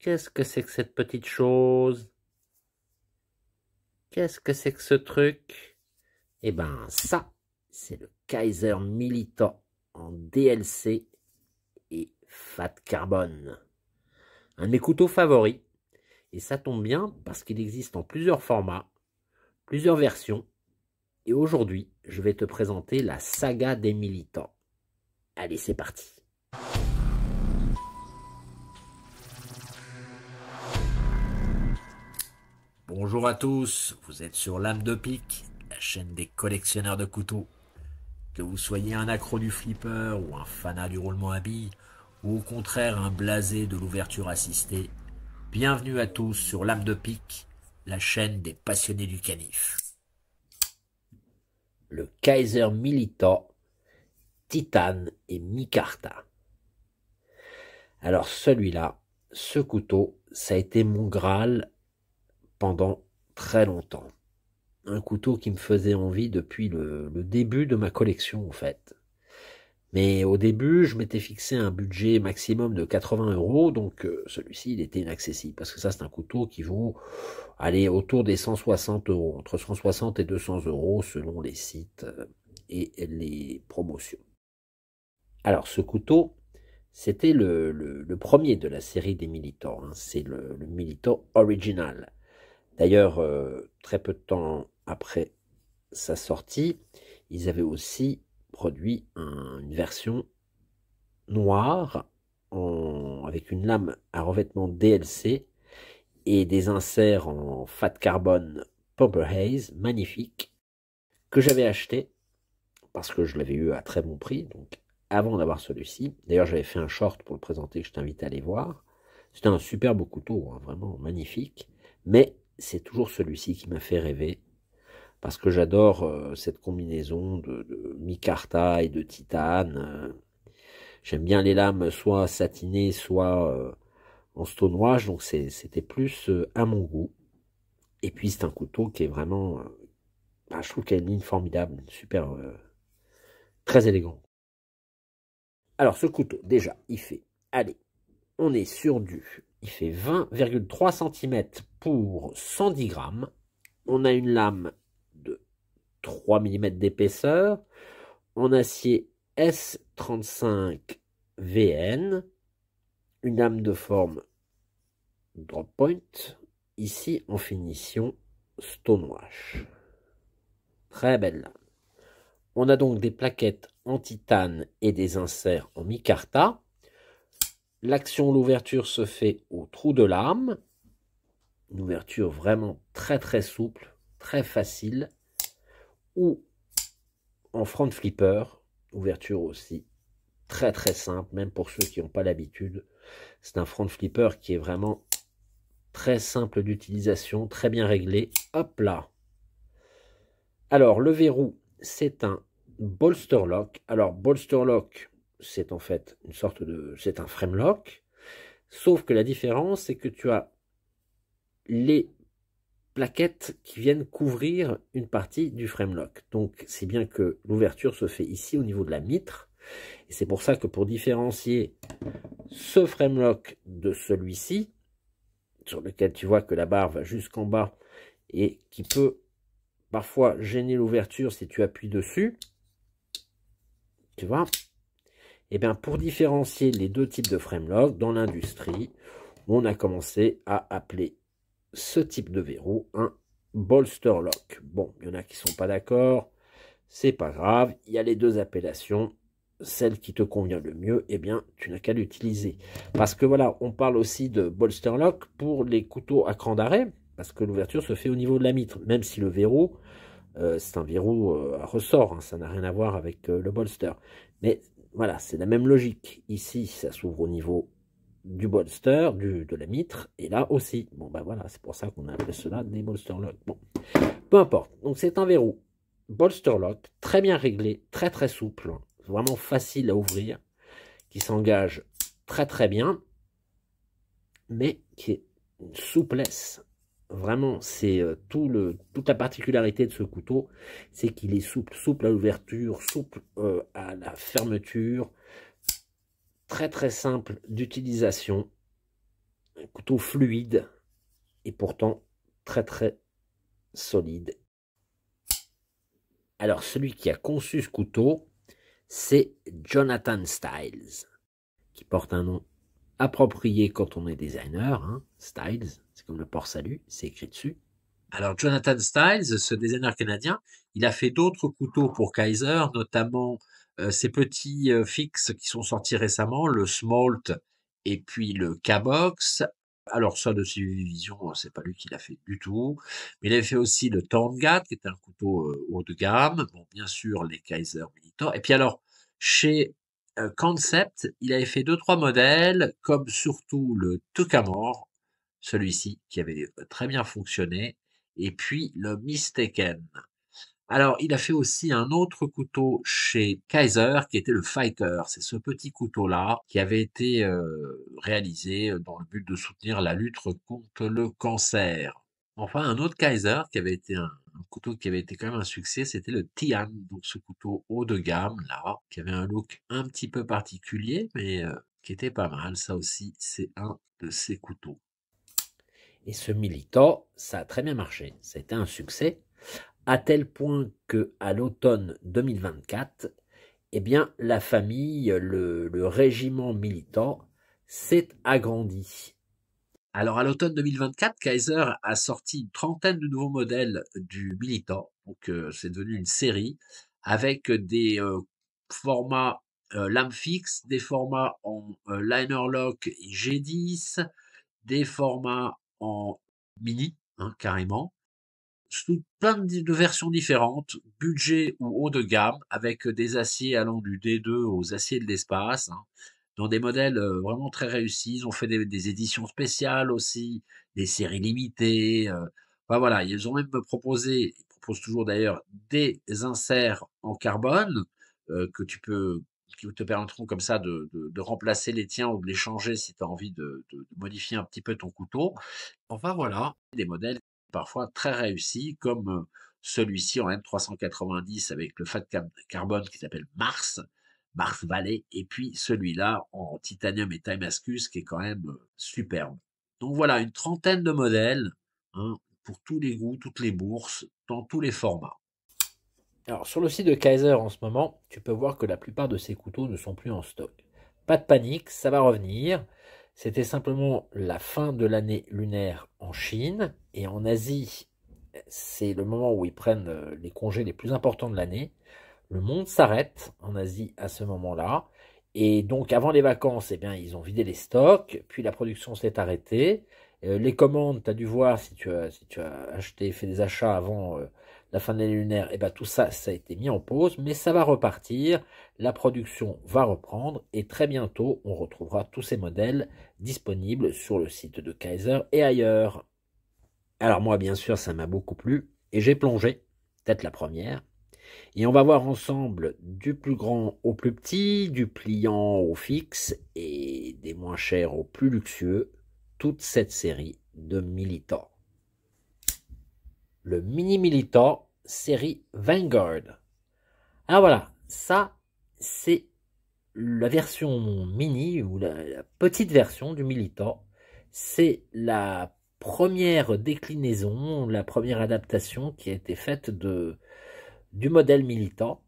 Qu'est-ce que c'est que cette petite chose? Qu'est-ce que c'est que ce truc? Eh ben, ça, c'est le Kaiser Militant en DLC et Fat Carbone. Un de mes couteaux favoris. Et ça tombe bien parce qu'il existe en plusieurs formats, plusieurs versions. Et aujourd'hui, je vais te présenter la saga des militants. Allez, c'est parti. Bonjour à tous, vous êtes sur Lame de Pique, la chaîne des collectionneurs de couteaux. Que vous soyez un accro du flipper ou un fanat du roulement à billes, ou au contraire un blasé de l'ouverture assistée, bienvenue à tous sur Lame de Pique, la chaîne des passionnés du canif. Le Kaiser Militant, Titane et Micarta. Alors celui-là, ce couteau, ça a été mon Graal pendant très longtemps. Un couteau qui me faisait envie depuis le début de ma collection en fait. Mais au début, je m'étais fixé un budget maximum de 80 €, donc celui-ci, il était inaccessible, parce que ça, c'est un couteau qui vaut, aller autour des 160 €, entre 160 et 200 € selon les sites et les promotions. Alors, ce couteau, c'était le premier de la série des militants, hein. C'est le militant original. D'ailleurs, très peu de temps après sa sortie, ils avaient aussi produit une version noire avec une lame à revêtement DLC et des inserts en fat carbone Purple Haze magnifiques que j'avais acheté parce que je l'avais eu à très bon prix, donc avant d'avoir celui-ci. D'ailleurs, j'avais fait un short pour le présenter que je t'invite à aller voir. C'était un super beau couteau, hein, vraiment magnifique, mais c'est toujours celui-ci qui m'a fait rêver parce que j'adore cette combinaison de micarta et de titane. J'aime bien les lames soit satinées, soit en stonewash, donc c'était plus à mon goût. Et puis c'est un couteau qui est vraiment, je trouve qu'il a une ligne formidable, super, très élégant. Alors ce couteau, déjà, il fait, allez, on est sur il fait 20,3 cm pour 110 grammes. On a une lame de 3 mm d'épaisseur, en acier S35 VN, une lame de forme drop point, ici en finition stonewash. Très belle lame. On a donc des plaquettes en titane et des inserts en micarta. L'action, l'ouverture se fait au trou de lame. Une ouverture vraiment très souple, très facile. Ou en front flipper, ouverture aussi très simple, même pour ceux qui n'ont pas l'habitude. C'est un front flipper qui est vraiment très simple d'utilisation, très bien réglé. Hop là. Alors, le verrou, c'est un bolster lock. Alors, bolster lock, c'est en fait une sorte de... c'est un frame lock. Sauf que la différence, c'est que tu as les plaquettes qui viennent couvrir une partie du frame lock. Donc, c'est bien que l'ouverture se fait ici au niveau de la mitre. Et c'est pour ça que pour différencier ce frame lock de celui-ci, sur lequel tu vois que la barre va jusqu'en bas et qui peut parfois gêner l'ouverture si tu appuies dessus, tu vois, et bien pour différencier les deux types de frame lock dans l'industrie, on a commencé à appeler ce type de verrou un bolster lock. Bon, il y en a qui sont pas d'accord, c'est pas grave, il y a les deux appellations. Celle qui te convient le mieux, eh bien, tu n'as qu'à l'utiliser. Parce que voilà, on parle aussi de bolster lock pour les couteaux à cran d'arrêt, parce que l'ouverture se fait au niveau de la mitre, même si le verrou, c'est un verrou à ressort, hein, ça n'a rien à voir avec le bolster. Mais voilà, c'est la même logique. Ici, ça s'ouvre au niveau du bolster, de la mitre, et là aussi. Bon, ben voilà, c'est pour ça qu'on a appelé cela des bolster lock. Bon, peu importe. Donc, c'est un verrou bolster lock, très bien réglé, très souple, vraiment facile à ouvrir, qui s'engage très bien, mais qui est une souplesse. Vraiment, c'est toute la particularité de ce couteau, c'est qu'il est souple à l'ouverture, souple à la fermeture, très simple d'utilisation. Un couteau fluide et pourtant très très solide. Alors celui qui a conçu ce couteau, c'est Jonathan Styles, qui porte un nom approprié quand on est designer, hein. Styles, c'est comme le port-salut, c'est écrit dessus. Alors Jonathan Styles, ce designer canadien, il a fait d'autres couteaux pour Kaiser, notamment ces petits fixes qui sont sortis récemment, le Smolt et puis le K-Box. Alors ça de Civivision, c'est pas lui qui l'a fait du tout, mais il avait fait aussi le Torngat, qui était un couteau haut de gamme, bon bien sûr les Kaiser Militor, et puis alors chez Concept, il avait fait deux trois modèles, comme surtout le Tuckamore, celui-ci qui avait très bien fonctionné, et puis le Mistaken. Alors, il a fait aussi un autre couteau chez Kaiser qui était le Fighter. C'est ce petit couteau-là qui avait été réalisé dans le but de soutenir la lutte contre le cancer. Enfin, un autre Kaiser qui avait été un couteau qui avait été quand même un succès, c'était le Tian, donc ce couteau haut de gamme là, qui avait un look un petit peu particulier, mais qui était pas mal. Ça aussi, c'est un de ces couteaux. Et ce Milita, ça a très bien marché. C'était un succès, à tel point que à l'automne 2024, eh bien, la famille, le régiment Milita, s'est agrandi. Alors, à l'automne 2024, Kaiser a sorti une trentaine de nouveaux modèles du Milita. Donc, c'est devenu une série avec des formats lame fixe, des formats en liner lock G10, des formats en mini, hein, carrément, sous plein de versions différentes, budget ou haut de gamme, avec des aciers allant du D2 aux aciers de l'espace, hein, dans des modèles vraiment très réussis. Ils ont fait des éditions spéciales aussi, des séries limitées. Enfin, voilà, ils ont même proposé, ils proposent toujours d'ailleurs, des inserts en carbone que tu peux qui te permettront comme ça de remplacer les tiens ou de les changer si tu as envie de modifier un petit peu ton couteau. Enfin voilà, des modèles parfois très réussis, comme celui-ci en M390 avec le fat carbone qui s'appelle Mars, Mars Valley, et puis celui-là en titanium et Timascus qui est quand même superbe. Donc voilà, une trentaine de modèles, hein, pour tous les goûts, toutes les bourses, dans tous les formats. Alors sur le site de Kaiser en ce moment, tu peux voir que la plupart de ces couteaux ne sont plus en stock. Pas de panique, ça va revenir. C'était simplement la fin de l'année lunaire en Chine et en Asie, c'est le moment où ils prennent les congés les plus importants de l'année. Le monde s'arrête en Asie à ce moment-là. Et donc, avant les vacances, eh bien, ils ont vidé les stocks, puis la production s'est arrêtée. Les commandes, tu as dû voir si tu as acheté, fait des achats avant la fin de l'année lunaire, eh ben, tout ça, ça a été mis en pause, mais ça va repartir. La production va reprendre et très bientôt, on retrouvera tous ces modèles disponibles sur le site de Kaiser et ailleurs. Alors moi, bien sûr, ça m'a beaucoup plu et j'ai plongé, peut-être la première. Et on va voir ensemble du plus grand au plus petit, du pliant au fixe et des moins chers au plus luxueux, toute cette série de Milita. Le mini Milita série Vanguard. Ah voilà, ça c'est la version mini ou la petite version du Milita. C'est la première déclinaison, la première adaptation qui a été faite du modèle Milita.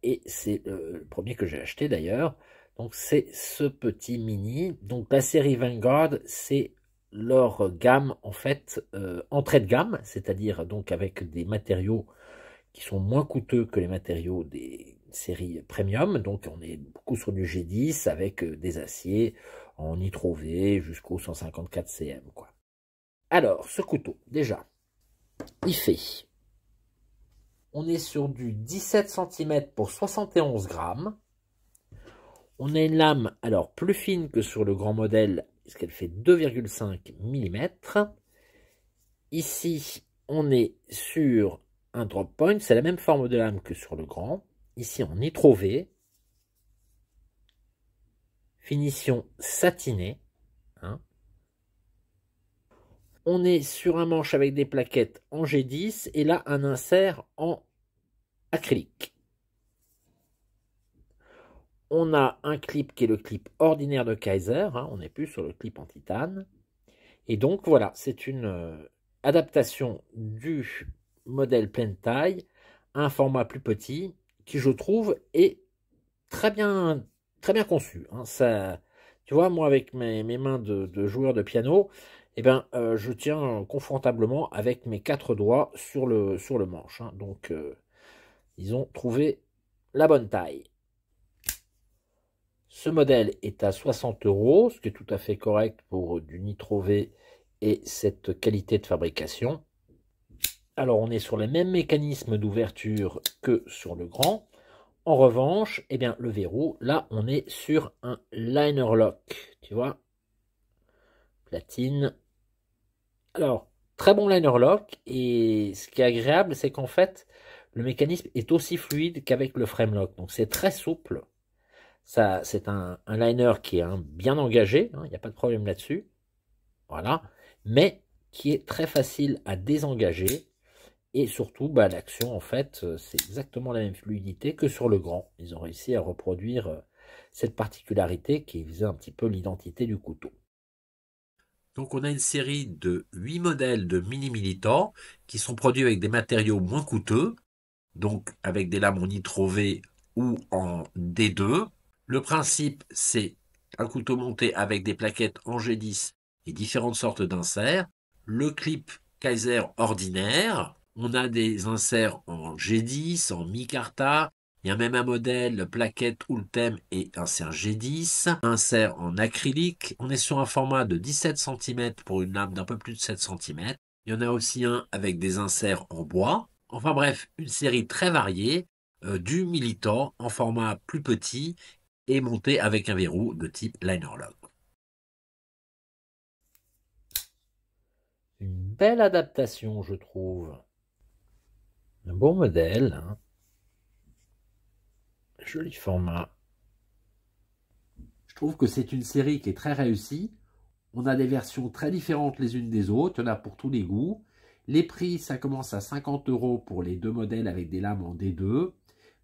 Et c'est le premier que j'ai acheté d'ailleurs. Donc c'est ce petit mini. Donc la série Vanguard, c'est leur gamme en fait entrée de gamme, c'est-à-dire donc avec des matériaux qui sont moins coûteux que les matériaux des séries premium. Donc on est beaucoup sur du G10 avec des aciers en nitro V jusqu'au 154 cm quoi. Alors ce couteau déjà, il fait, on est sur du 17 cm pour 71 grammes. On a une lame alors plus fine que sur le grand modèle, puisqu'elle fait 2,5 mm. Ici, on est sur un drop point, c'est la même forme de lame que sur le grand. Ici en nitro V. Finition satinée. Hein. On est sur un manche avec des plaquettes en G10 et là un insert en acrylique. On a un clip qui est le clip ordinaire de Kaiser, hein, on n'est plus sur le clip en titane. Et donc voilà, c'est une adaptation du modèle pleine taille, à un format plus petit, qui je trouve est très bien conçu. Hein. Ça, tu vois, moi avec mes mains de joueur de piano, eh ben, je tiens confortablement avec mes quatre doigts sur le manche. Hein. Donc, ils ont trouvé la bonne taille. Ce modèle est à 60 euros, ce qui est tout à fait correct pour du nitro V et cette qualité de fabrication. Alors, on est sur les mêmes mécanismes d'ouverture que sur le grand. En revanche, eh bien, le verrou, là, on est sur un liner lock, tu vois, platine. Alors, très bon liner lock, et ce qui est agréable, c'est qu'en fait, le mécanisme est aussi fluide qu'avec le frame lock, donc c'est très souple. Ça, c'est un liner qui est bien engagé, hein, il n'y a pas de problème là-dessus, voilà, mais qui est très facile à désengager. Et surtout, bah, l'action, en fait, c'est exactement la même fluidité que sur le grand. Ils ont réussi à reproduire cette particularité qui faisait un petit peu l'identité du couteau. Donc on a une série de 8 modèles de mini Militor qui sont produits avec des matériaux moins coûteux, donc avec des lames en nitro V ou en D2. Le principe, c'est un couteau monté avec des plaquettes en G10 et différentes sortes d'inserts. Le clip Kaiser ordinaire. On a des inserts en G10, en micarta. Il y a même un modèle plaquette Ultem et insert G10. Insert en acrylique. On est sur un format de 17 cm pour une lame d'un peu plus de 7 cm. Il y en a aussi un avec des inserts en bois. Enfin bref, une série très variée du Militor en format plus petit et monté avec un verrou de type liner lock. Une belle adaptation, je trouve. Un bon modèle, hein. Joli format. Je trouve que c'est une série qui est très réussie. On a des versions très différentes les unes des autres. Il y en a pour tous les goûts. Les prix, ça commence à 50 euros pour les deux modèles avec des lames en D2.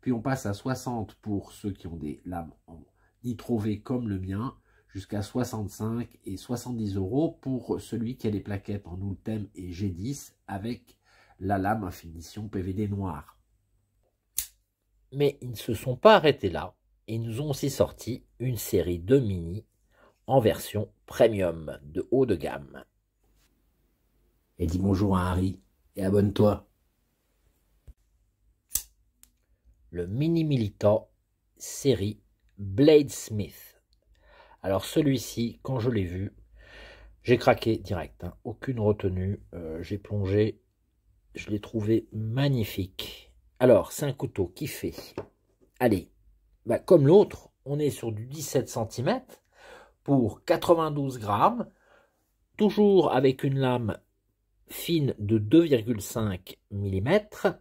Puis on passe à 60 pour ceux qui ont des lames en nitro V comme le mien, jusqu'à 65 et 70 euros pour celui qui a les plaquettes en Ultem et G10 avec la lame à finition PVD noire. Mais ils ne se sont pas arrêtés là et nous ont aussi sorti une série de mini en version premium de haut de gamme. Et dis bonjour à Harry et abonne-toi. Le Mini Militor série Bladesmith. Alors celui-ci, quand je l'ai vu, j'ai craqué direct, hein. Aucune retenue, j'ai plongé, je l'ai trouvé magnifique. Alors c'est un couteau qui fait, allez, bah, comme l'autre, on est sur du 17 cm pour 92 grammes, toujours avec une lame fine de 2,5 mm.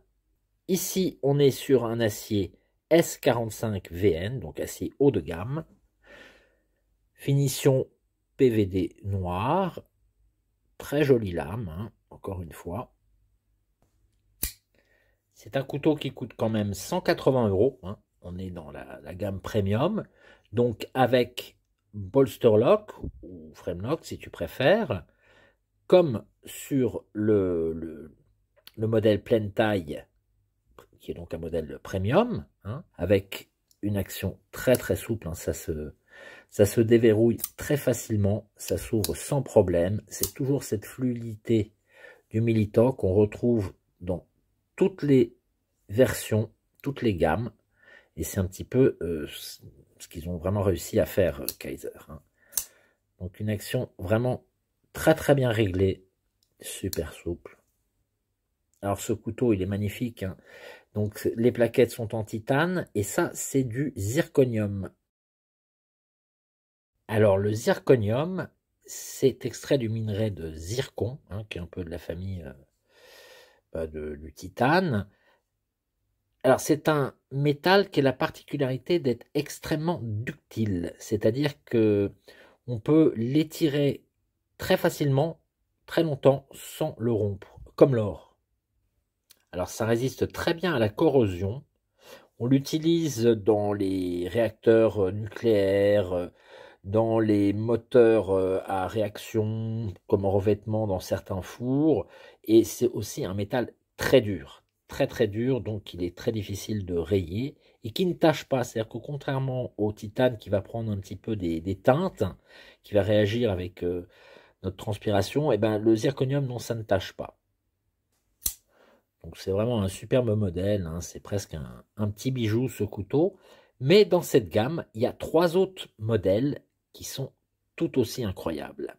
Ici, on est sur un acier S45 VN, donc acier haut de gamme. Finition PVD noir. Très jolie lame, hein, encore une fois. C'est un couteau qui coûte quand même 180 euros. Hein. On est dans la gamme premium. Donc avec bolster lock ou frame lock si tu préfères. Comme sur le modèle pleine taille, qui est donc un modèle premium, hein, avec une action très très souple, hein, ça se déverrouille très facilement, ça s'ouvre sans problème, c'est toujours cette fluidité du Militor qu'on retrouve dans toutes les versions, toutes les gammes, et c'est un petit peu ce qu'ils ont vraiment réussi à faire, Kaiser. Hein. Donc une action vraiment très très bien réglée, super souple. Alors ce couteau, il est magnifique, hein. Donc les plaquettes sont en titane et ça c'est du zirconium. Alors le zirconium, c'est extrait du minerai de zircon, hein, qui est un peu de la famille du titane. Alors c'est un métal qui a la particularité d'être extrêmement ductile, c'est-à-dire que on peut l'étirer très facilement, très longtemps, sans le rompre, comme l'or. Alors ça résiste très bien à la corrosion. On l'utilise dans les réacteurs nucléaires, dans les moteurs à réaction comme revêtement dans certains fours. Et c'est aussi un métal très dur, très très dur, donc il est très difficile de rayer et qui ne tache pas. C'est-à-dire que contrairement au titane qui va prendre un petit peu des teintes, qui va réagir avec notre transpiration, et ben le zirconium, non, ça ne tache pas. Donc c'est vraiment un superbe modèle, hein. C'est presque un petit bijou ce couteau. Mais dans cette gamme, il y a 3 autres modèles qui sont tout aussi incroyables.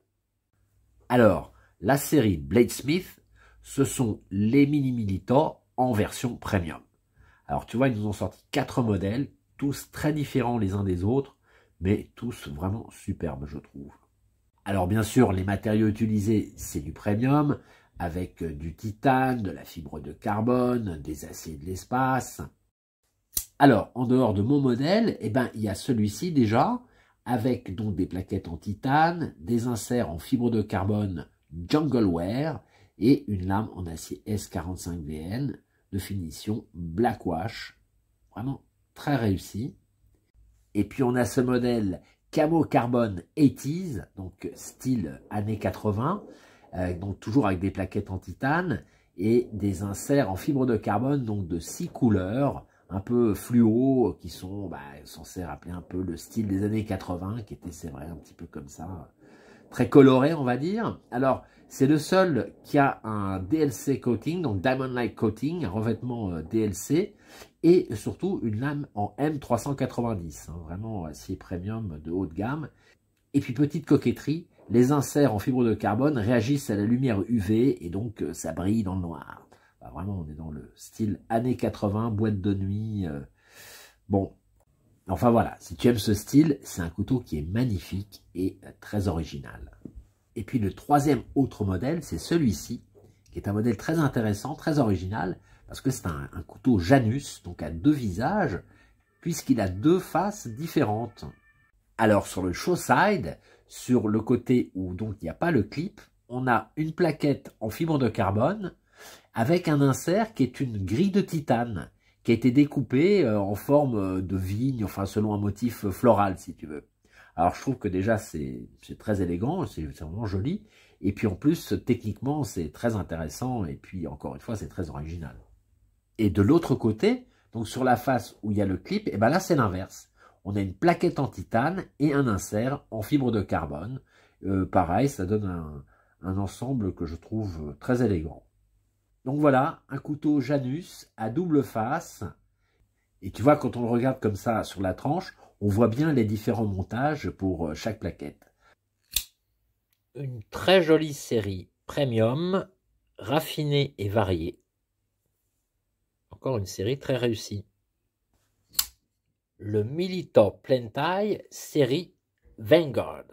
Alors, la série Bladesmith, ce sont les Mini Milita en version premium. Alors tu vois, ils nous ont sorti 4 modèles, tous très différents les uns des autres, mais tous vraiment superbes, je trouve. Alors bien sûr, les matériaux utilisés, c'est du premium, avec du titane, de la fibre de carbone, des aciers de l'espace. Alors, en dehors de mon modèle, eh ben, il y a celui-ci déjà, avec donc des plaquettes en titane, des inserts en fibre de carbone Jungleware et une lame en acier S45VN de finition Black Wash. Vraiment très réussi. Et puis on a ce modèle Camo Carbone 80s, donc style années 80, donc toujours avec des plaquettes en titane et des inserts en fibre de carbone, donc de 6 couleurs, un peu fluo, qui sont censés rappeler un peu le style des années 80, qui était, c'est vrai, un petit peu comme ça, très coloré, on va dire. Alors, c'est le seul qui a un DLC coating, donc Diamond Light Coating, un revêtement DLC, et surtout une lame en M390, hein, vraiment acier premium de haut de gamme. Et puis, petite coquetterie, les inserts en fibre de carbone réagissent à la lumière UV, et donc ça brille dans le noir. Vraiment, on est dans le style années 80, boîte de nuit. Bon, enfin voilà, si tu aimes ce style, c'est un couteau qui est magnifique et très original. Et puis le troisième autre modèle, c'est celui-ci, qui est un modèle très intéressant, très original, parce que c'est un couteau Janus, donc à 2 visages, puisqu'il a 2 faces différentes. Alors sur le show side, sur le côté où donc il n'y a pas le clip, on a une plaquette en fibre de carbone, avec un insert qui est une grille de titane, qui a été découpée en forme de vigne, enfin selon un motif floral si tu veux. Alors je trouve que déjà c'est très élégant, c'est vraiment joli, et puis en plus techniquement c'est très intéressant, et puis encore une fois c'est très original. Et de l'autre côté, donc sur la face où il y a le clip, et ben là c'est l'inverse. On a une plaquette en titane et un insert en fibre de carbone. Pareil, ça donne un ensemble que je trouve très élégant. Donc voilà, un couteau Janus à double face. Et tu vois, quand on le regarde comme ça sur la tranche, on voit bien les différents montages pour chaque plaquette. Une très jolie série premium, raffinée et variée. Encore une série très réussie. Le Milita pleine taille, série Vanguard.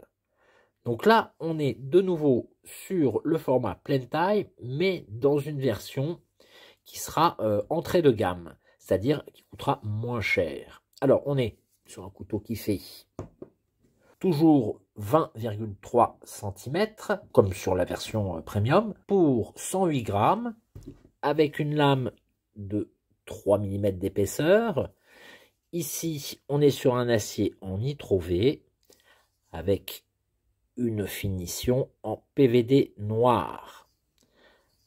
Donc là, on est de nouveau sur le format pleine taille, mais dans une version qui sera entrée de gamme, c'est-à-dire qui coûtera moins cher. Alors, on est sur un couteau qui fait toujours 20,3 cm, comme sur la version premium, pour 108 grammes, avec une lame de 3 mm d'épaisseur. Ici, on est sur un acier en nitro V, avec une finition en PVD noir.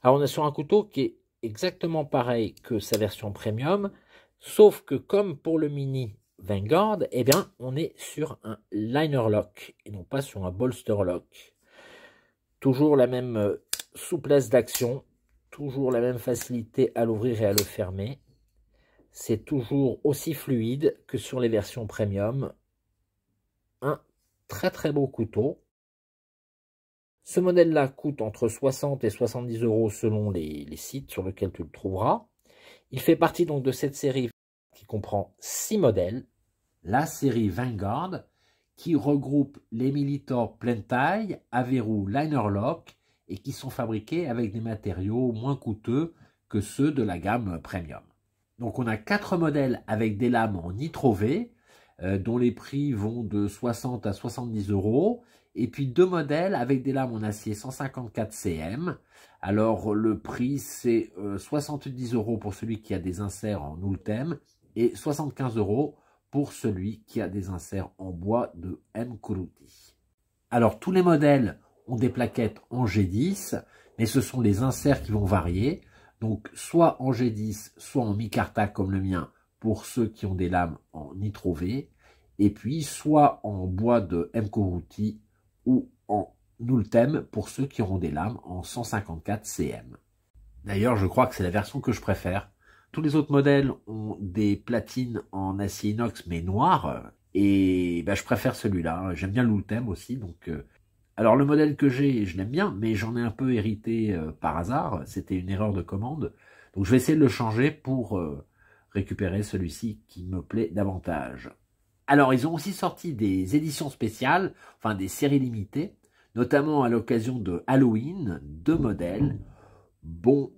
Alors on est sur un couteau qui est exactement pareil que sa version premium, sauf que comme pour le Mini Vanguard, eh bien on est sur un liner lock et non pas sur un bolster lock. Toujours la même souplesse d'action, toujours la même facilité à l'ouvrir et à le fermer. C'est toujours aussi fluide que sur les versions premium. Un très très beau couteau. Ce modèle-là coûte entre 60 et 70 € selon les sites sur lesquels tu le trouveras. Il fait partie donc de cette série qui comprend 6 modèles. La série Vanguard qui regroupe les Milita pleine taille à verrou liner lock et qui sont fabriqués avec des matériaux moins coûteux que ceux de la gamme premium. Donc on a 4 modèles avec des lames en nitro V dont les prix vont de 60 à 70 €. Et puis 2 modèles avec des lames en acier 154 cm. Alors le prix c'est 70 € pour celui qui a des inserts en Ultem et 75 € pour celui qui a des inserts en bois de Mkuruti. Alors tous les modèles ont des plaquettes en G10, mais ce sont les inserts qui vont varier. Donc soit en G10, soit en micarta comme le mien pour ceux qui ont des lames en nitro V, et puis soit en bois de Mkuruti ou en Ultem pour ceux qui auront des lames en 154 cm. D'ailleurs, je crois que c'est la version que je préfère. Tous les autres modèles ont des platines en acier inox mais noires, et je préfère celui-là. J'aime bien l'Ultem aussi, donc... Alors le modèle que j'ai, je l'aime bien, mais j'en ai un peu hérité par hasard. C'était une erreur de commande. Donc je vais essayer de le changer pour récupérer celui-ci qui me plaît davantage. Alors ils ont aussi sorti des éditions spéciales, enfin des séries limitées, notamment à l'occasion de Halloween, 2 modèles. Bon,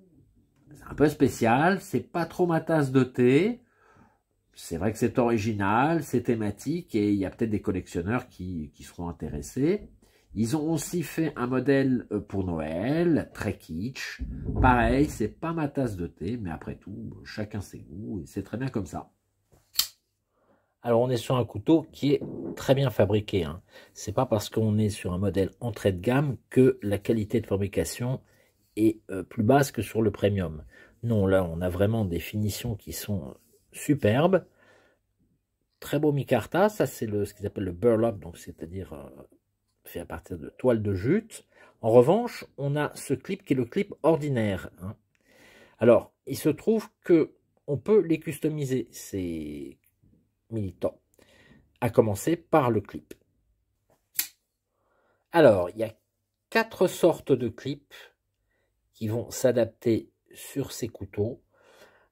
c'est un peu spécial, c'est pas trop ma tasse de thé. C'est vrai que c'est original, c'est thématique et il y a peut-être des collectionneurs qui seront intéressés. Ils ont aussi fait un modèle pour Noël, très kitsch. Pareil, c'est pas ma tasse de thé, mais après tout, chacun ses goûts, et c'est très bien comme ça. Alors on est sur un couteau qui est très bien fabriqué, hein. C'est pas parce qu'on est sur un modèle entrée de gamme que la qualité de fabrication est plus basse que sur le premium. Non, là on a vraiment des finitions qui sont superbes. Très beau micarta, ça c'est ce qu'ils appellent le burlap, donc c'est-à-dire fait à partir de toile de jute. En revanche, on a ce clip qui est le clip ordinaire, hein. Alors, il se trouve que on peut les customiser, ces militants, à commencer par le clip. Alors, il y a 4 sortes de clips qui vont s'adapter sur ces couteaux.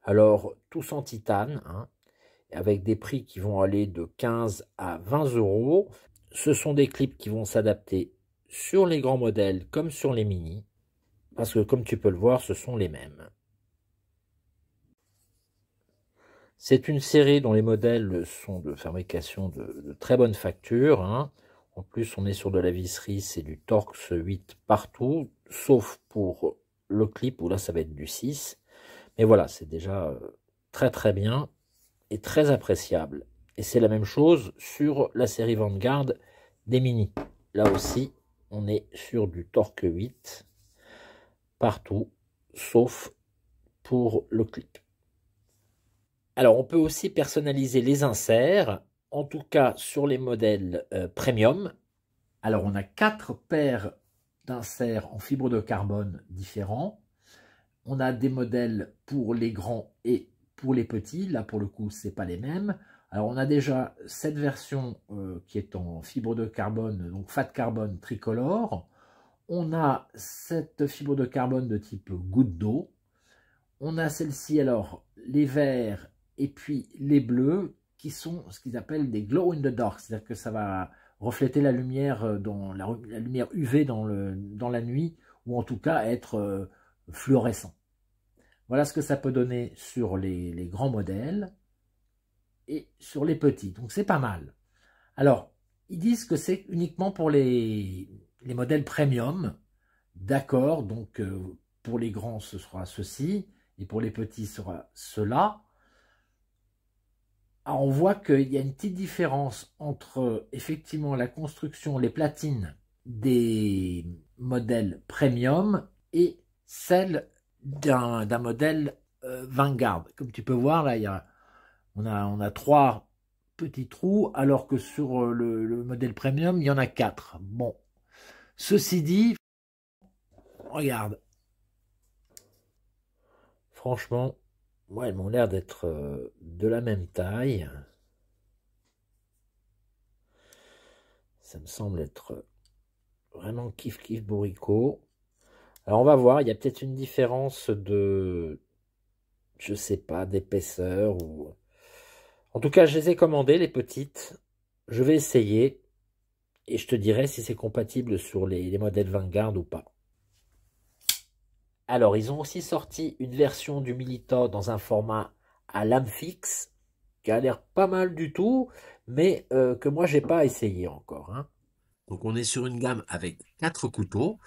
Alors, tous en titane, hein, avec des prix qui vont aller de 15 à 20 euros. Ce sont des clips qui vont s'adapter sur les grands modèles comme sur les mini, parce que comme tu peux le voir, ce sont les mêmes. C'est une série dont les modèles sont de fabrication de très bonne facture, hein. En plus, on est sur de la visserie, c'est du Torx 8 partout, sauf pour le clip où là, ça va être du 6. Mais voilà, c'est déjà très très bien et très appréciable. Et c'est la même chose sur la série Vanguard des mini. Là aussi, on est sur du Torx 8 partout, sauf pour le clip. Alors, on peut aussi personnaliser les inserts, en tout cas sur les modèles premium. Alors, on a 4 paires d'inserts en fibre de carbone différents. On a des modèles pour les grands et pour les petits. Là, pour le coup, ce n'est pas les mêmes. Alors, on a déjà cette version qui est en fibre de carbone, donc fat carbone tricolore. On a cette fibre de carbone de type goutte d'eau. On a celle-ci, alors, les verts et puis les bleus, qui sont ce qu'ils appellent des glow in the dark. C'est-à-dire que ça va refléter la lumière, la lumière UV dans la nuit, ou en tout cas être fluorescent. Voilà ce que ça peut donner sur les grands modèles et sur les petits. Donc c'est pas mal. Alors, ils disent que c'est uniquement pour les modèles premium. D'accord, donc pour les grands ce sera ceci, et pour les petits ce sera cela. Alors, on voit qu'il y a une petite différence entre effectivement la construction, les platines des modèles premium et celle d'un modèle Vanguard. Comme tu peux voir, là, on a 3 petits trous, alors que sur le modèle premium, il y en a 4. Bon, ceci dit, regarde. Franchement, moi, elles m'ont l'air d'être de la même taille. Ça me semble être vraiment kiff bourricot. Alors, on va voir, il y a peut-être une différence de, je sais pas, d'épaisseur ou... En tout cas, je les ai commandées, les petites. Je vais essayer et je te dirai si c'est compatible sur les modèles Vanguard ou pas. Alors, ils ont aussi sorti une version du Milita dans un format à lame fixe, qui a l'air pas mal du tout, mais que moi, j'ai pas essayé encore, hein. Donc, on est sur une gamme avec 4 couteaux.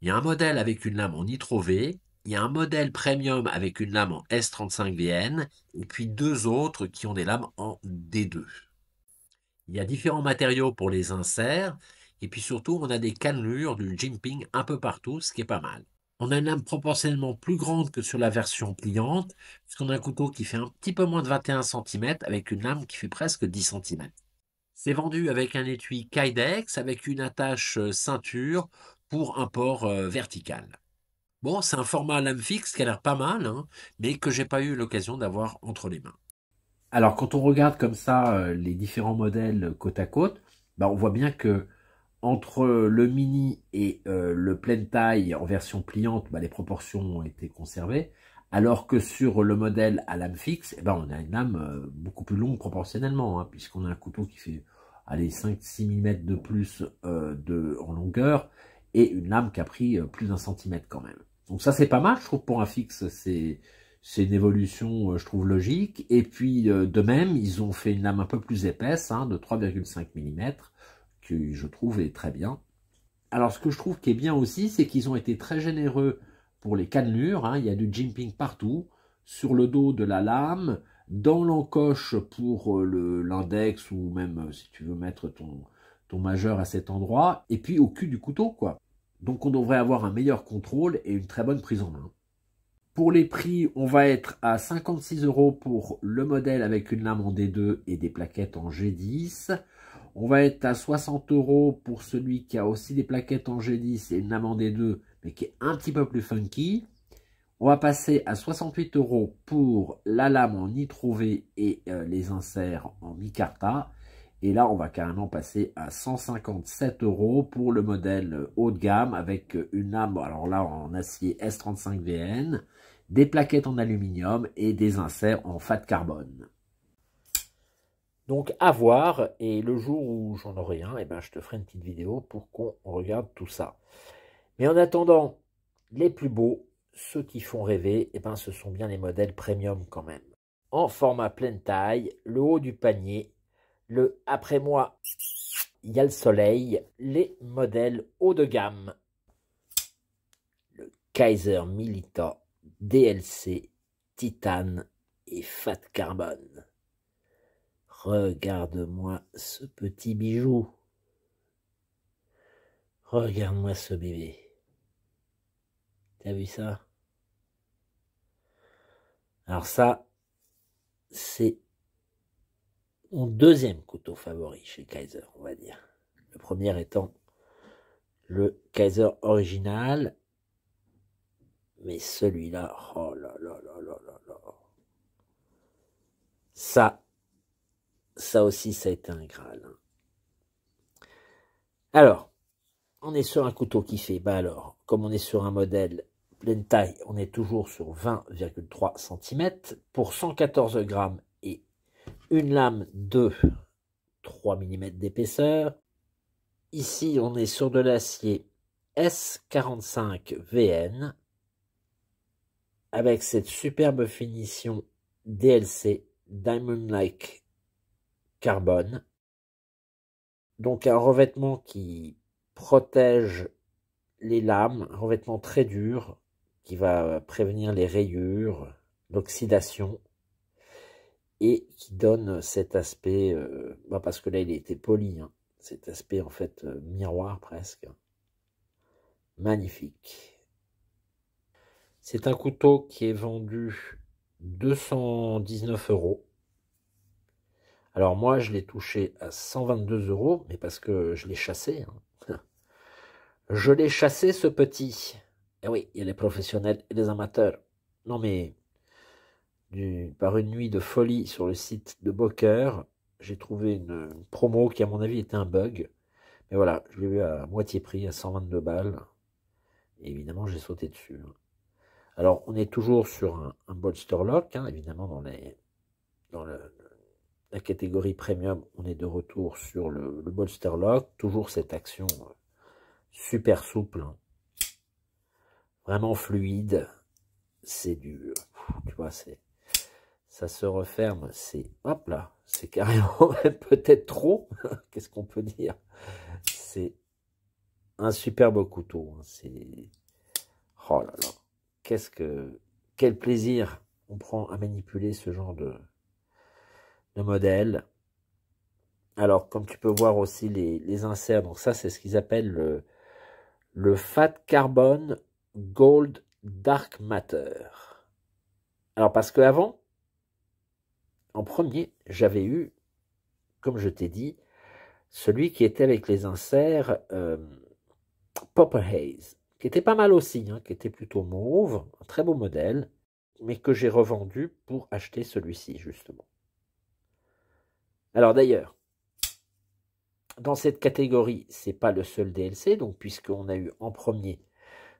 Il y a un modèle avec une lame en nitro V. il y a un modèle premium avec une lame en S35VN et puis deux autres qui ont des lames en D2. Il y a différents matériaux pour les inserts et puis surtout on a des cannelures du jimping un peu partout, ce qui est pas mal. On a une lame proportionnellement plus grande que sur la version pliante, puisqu'on a un couteau qui fait un petit peu moins de 21 cm avec une lame qui fait presque 10 cm. C'est vendu avec un étui Kydex avec une attache ceinture pour un port vertical. Bon, c'est un format lame fixe qui a l'air pas mal, hein, mais que j'ai pas eu l'occasion d'avoir entre les mains. Alors, quand on regarde comme ça les différents modèles côte à côte, bah, on voit bien que entre le mini et le pleine taille en version pliante, bah, les proportions ont été conservées, alors que sur le modèle à lame fixe, eh ben, on a une lame beaucoup plus longue proportionnellement, hein, puisqu'on a un couteau qui fait allez, 5-6 mm de plus en longueur, et une lame qui a pris plus d'un centimètre quand même. Donc ça c'est pas mal, je trouve, pour un fixe, c'est une évolution, je trouve, logique. Et puis, de même, ils ont fait une lame un peu plus épaisse, hein, de 3,5 mm, que je trouve est très bien. Alors, ce que je trouve qui est bien aussi, c'est qu'ils ont été très généreux pour les cannelures. Hein. Il y a du jimping partout, sur le dos de la lame, dans l'encoche pour l'index, ou même si tu veux mettre ton majeur à cet endroit, et puis au cul du couteau, quoi. Donc, on devrait avoir un meilleur contrôle et une très bonne prise en main. Pour les prix, on va être à 56 € pour le modèle avec une lame en D2 et des plaquettes en G10. On va être à 60 € pour celui qui a aussi des plaquettes en G10 et une lame en D2, mais qui est un petit peu plus funky. On va passer à 68 € pour la lame en Nitro V et les inserts en micarta. Et là, on va carrément passer à 157 € pour le modèle haut de gamme avec une lame, alors là, en acier S35VN, des plaquettes en aluminium et des inserts en fat carbone. Donc à voir, et le jour où j'en aurai un, eh ben, je te ferai une petite vidéo pour qu'on regarde tout ça. Mais en attendant, les plus beaux, ceux qui font rêver, eh ben, ce sont bien les modèles premium quand même. En format pleine taille, le haut du panier, le après moi, il y a le soleil, les modèles haut de gamme. Le Kaiser Milita DLC, titane et fat carbone. Regarde-moi ce petit bijou. Regarde-moi ce bébé. T'as vu ça? Alors ça, c'est mon deuxième couteau favori chez Kaiser, on va dire. Le premier étant le Kaiser original. Mais celui-là, oh là là là là là là. Ça aussi, ça a été un Graal. Alors, on est sur un couteau qui fait, bah alors, comme on est sur un modèle pleine taille, on est toujours sur 20,3 cm pour 114 grammes et une lame de 3 mm d'épaisseur. Ici, on est sur de l'acier S45VN avec cette superbe finition DLC Diamond Like Carbone. Donc un revêtement qui protège les lames, un revêtement très dur qui va prévenir les rayures, l'oxydation et qui donne cet aspect, parce que là il a été poli, hein, cet aspect en fait miroir presque, magnifique. C'est un couteau qui est vendu 219 €. Alors moi je l'ai touché à 122 €, mais parce que je l'ai chassé. Hein. Je l'ai chassé ce petit. Eh oui, il y a les professionnels et les amateurs. Non mais, par une nuit de folie sur le site de Boker, j'ai trouvé une promo qui à mon avis était un bug. Mais voilà, je l'ai eu à moitié prix, à 122 balles. Et évidemment j'ai sauté dessus. Alors on est toujours sur un bolster lock, hein, évidemment dans la catégorie premium, on est de retour sur le bolster lock. Toujours cette action super souple. Hein. Vraiment fluide, c'est du, tu vois, ça se referme, c'est, hop là, c'est carrément peut-être trop, qu'est-ce qu'on peut dire, c'est un superbe couteau, hein, c'est, oh là là, quel plaisir on prend à manipuler ce genre de modèle. Alors, comme tu peux voir aussi les inserts, donc ça, c'est ce qu'ils appellent le Fat Carbon Gold Dark Matter. Alors, parce qu'avant, en premier, j'avais eu, comme je t'ai dit, celui qui était avec les inserts Popper Haze, qui était pas mal aussi, hein, qui était plutôt mauve, un très beau modèle, mais que j'ai revendu pour acheter celui-ci, justement. Alors d'ailleurs, dans cette catégorie, c'est pas le seul DLC, donc puisqu'on a eu en premier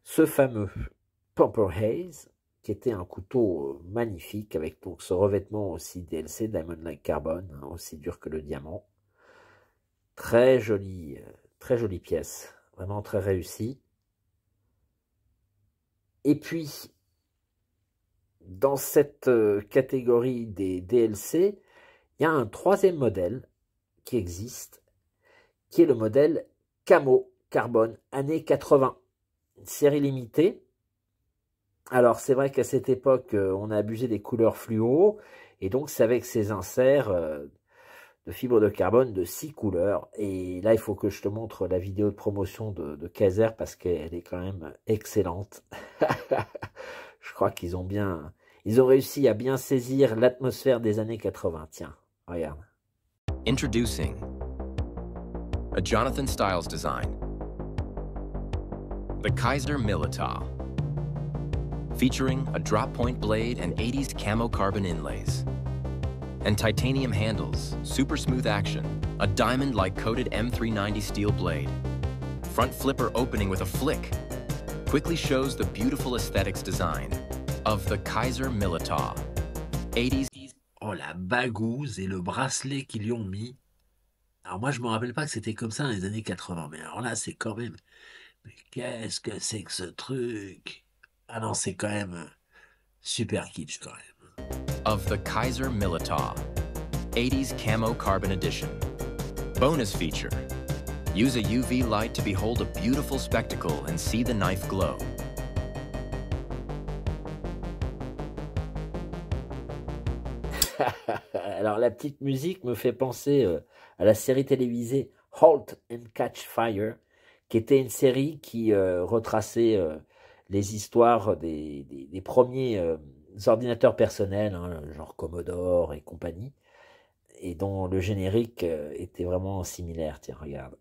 ce fameux Popper Haze, qui était un couteau magnifique, avec donc ce revêtement aussi DLC, Diamond Like Carbon, hein, aussi dur que le diamant. Très jolie pièce, vraiment très réussie. Et puis, dans cette catégorie des DLC, il y a un troisième modèle qui existe, qui est le modèle Camo Carbone années 80, une série limitée. Alors c'est vrai qu'à cette époque, on a abusé des couleurs fluo, et donc c'est avec ces inserts de fibre de carbone de 6 couleurs. Et là, il faut que je te montre la vidéo de promotion de Kaiser, parce qu'elle est quand même excellente. Je crois qu'ils ont réussi à bien saisir l'atmosphère des années 80. Tiens, regarde. Introducing a Jonathan Styles design, the Kaiser Militar, featuring a drop point blade and 80s camo carbon inlays, and titanium handles, super smooth action, a diamond-like coated M390 steel blade, front flipper opening with a flick, quickly shows the beautiful aesthetics design of the Kaiser Militar. 80s. Oh, la bagouze et le bracelet qu'ils lui ont mis. Alors moi, je me rappelle pas que c'était comme ça dans les années 80, mais alors là, c'est quand même... Mais qu'est-ce que c'est que ce truc? Ah non, c'est quand même super kitsch quand même. Of the Kaiser Militar, 80s Camo Carbon Edition. Bonus feature, use a UV light to behold a beautiful spectacle and see the knife glow. Alors la petite musique me fait penser à la série télévisée Halt and Catch Fire, qui était une série qui retraçait les histoires des premiers ordinateurs personnels, hein, genre Commodore et compagnie, et dont le générique était vraiment similaire. Tiens, regarde.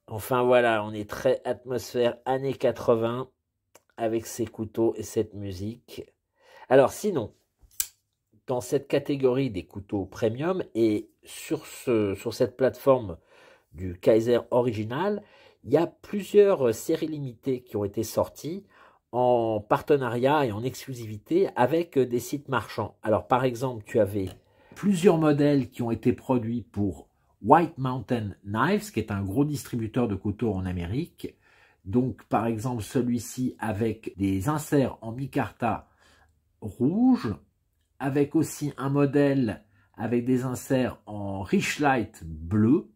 Enfin voilà, on est très atmosphère années 80 avec ces couteaux et cette musique. Alors sinon, dans cette catégorie des couteaux premium et sur cette plateforme du Kaiser original, il y a plusieurs séries limitées qui ont été sorties en partenariat et en exclusivité avec des sites marchands. Alors par exemple, tu avais plusieurs modèles qui ont été produits pour White Mountain Knives, qui est un gros distributeur de couteaux en Amérique. Donc, par exemple, celui-ci avec des inserts en micarta rouge, avec aussi un modèle avec des inserts en Richelight bleu,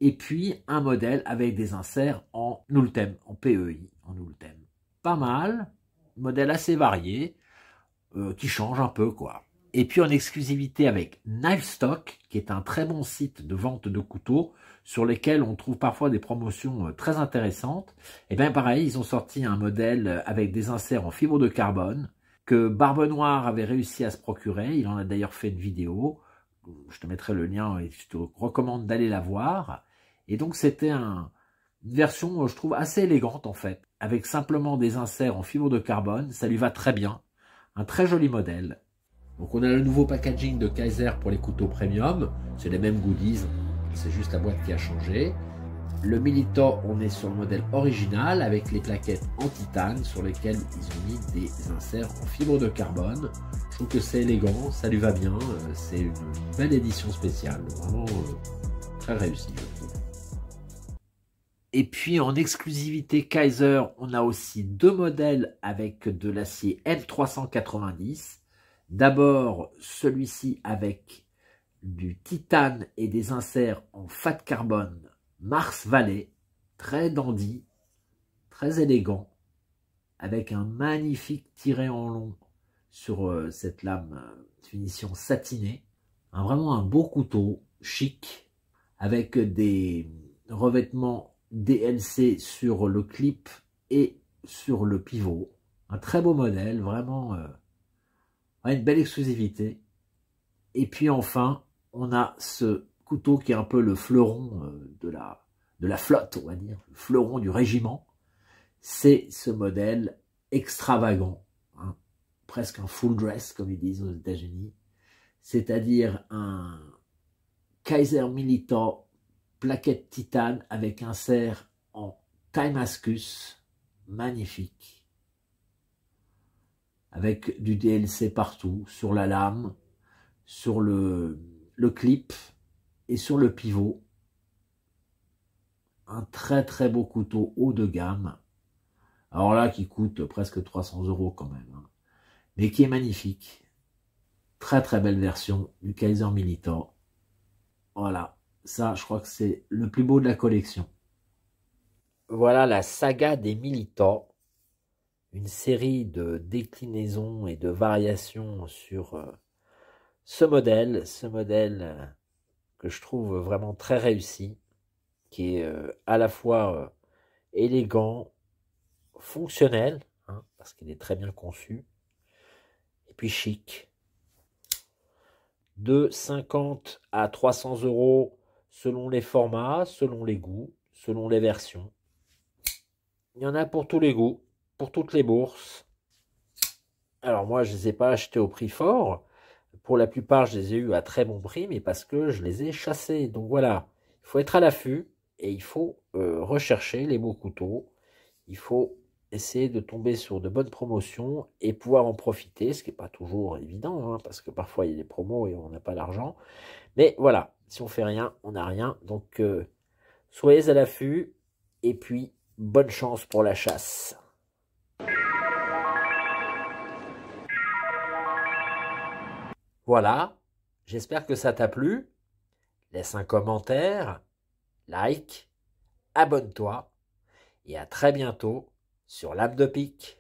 et puis un modèle avec des inserts en Ultem, en PEI, en Ultem. Pas mal, modèle assez varié, qui change un peu, quoi. Et puis en exclusivité avec Knife Stock, qui est un très bon site de vente de couteaux, sur lesquels on trouve parfois des promotions très intéressantes. Et bien pareil, ils ont sorti un modèle avec des inserts en fibre de carbone, que Barbe Noire avait réussi à se procurer. Il en a d'ailleurs fait une vidéo. Je te mettrai le lien et je te recommande d'aller la voir. Et donc c'était une version, je trouve, assez élégante en fait, avec simplement des inserts en fibre de carbone. Ça lui va très bien. Un très joli modèle. Donc on a le nouveau packaging de Kaiser pour les couteaux premium, c'est les mêmes goodies, c'est juste la boîte qui a changé. Le Milito, on est sur le modèle original avec les plaquettes en titane sur lesquelles ils ont mis des inserts en fibre de carbone. Je trouve que c'est élégant, ça lui va bien, c'est une belle édition spéciale, vraiment très réussie je trouve. Et puis en exclusivité Kaiser, on a aussi deux modèles avec de l'acier M390. D'abord celui-ci avec du titane et des inserts en fat carbone Mars Valley, très dandy, très élégant, avec un magnifique tiré en long sur cette lame finition satinée. Vraiment un beau couteau, chic, avec des revêtements DLC sur le clip et sur le pivot. Un très beau modèle, vraiment une belle exclusivité. Et puis enfin, on a ce couteau qui est un peu le fleuron de la flotte, on va dire, le fleuron du régiment. C'est ce modèle extravagant, hein, presque un full dress, comme ils disent aux États-Unis, c'est-à-dire un Kaiser Milito plaquette titane avec insert en Timascus, magnifique, avec du DLC partout, sur la lame, sur le clip et sur le pivot. Un très très beau couteau haut de gamme, alors là qui coûte presque 300 € quand même, hein, mais qui est magnifique. Très très belle version du Kaiser Milito. Voilà, ça je crois que c'est le plus beau de la collection. Voilà la saga des Milito, une série de déclinaisons et de variations sur ce modèle que je trouve vraiment très réussi, qui est à la fois élégant, fonctionnel, hein, parce qu'il est très bien conçu, et puis chic. De 50 à 300 € selon les formats, selon les goûts, selon les versions. Il y en a pour tous les goûts, pour toutes les bourses. Alors moi, je ne les ai pas achetés au prix fort. Pour la plupart, je les ai eus à très bon prix, mais parce que je les ai chassés. Donc voilà, il faut être à l'affût et il faut rechercher les beaux couteaux. Il faut essayer de tomber sur de bonnes promotions et pouvoir en profiter, ce qui n'est pas toujours évident, hein, parce que parfois il y a des promos et on n'a pas l'argent. Mais voilà, si on fait rien, on n'a rien. Donc soyez à l'affût et puis bonne chance pour la chasse. Voilà, j'espère que ça t'a plu. Laisse un commentaire, like, abonne-toi et à très bientôt sur Lame de Pique.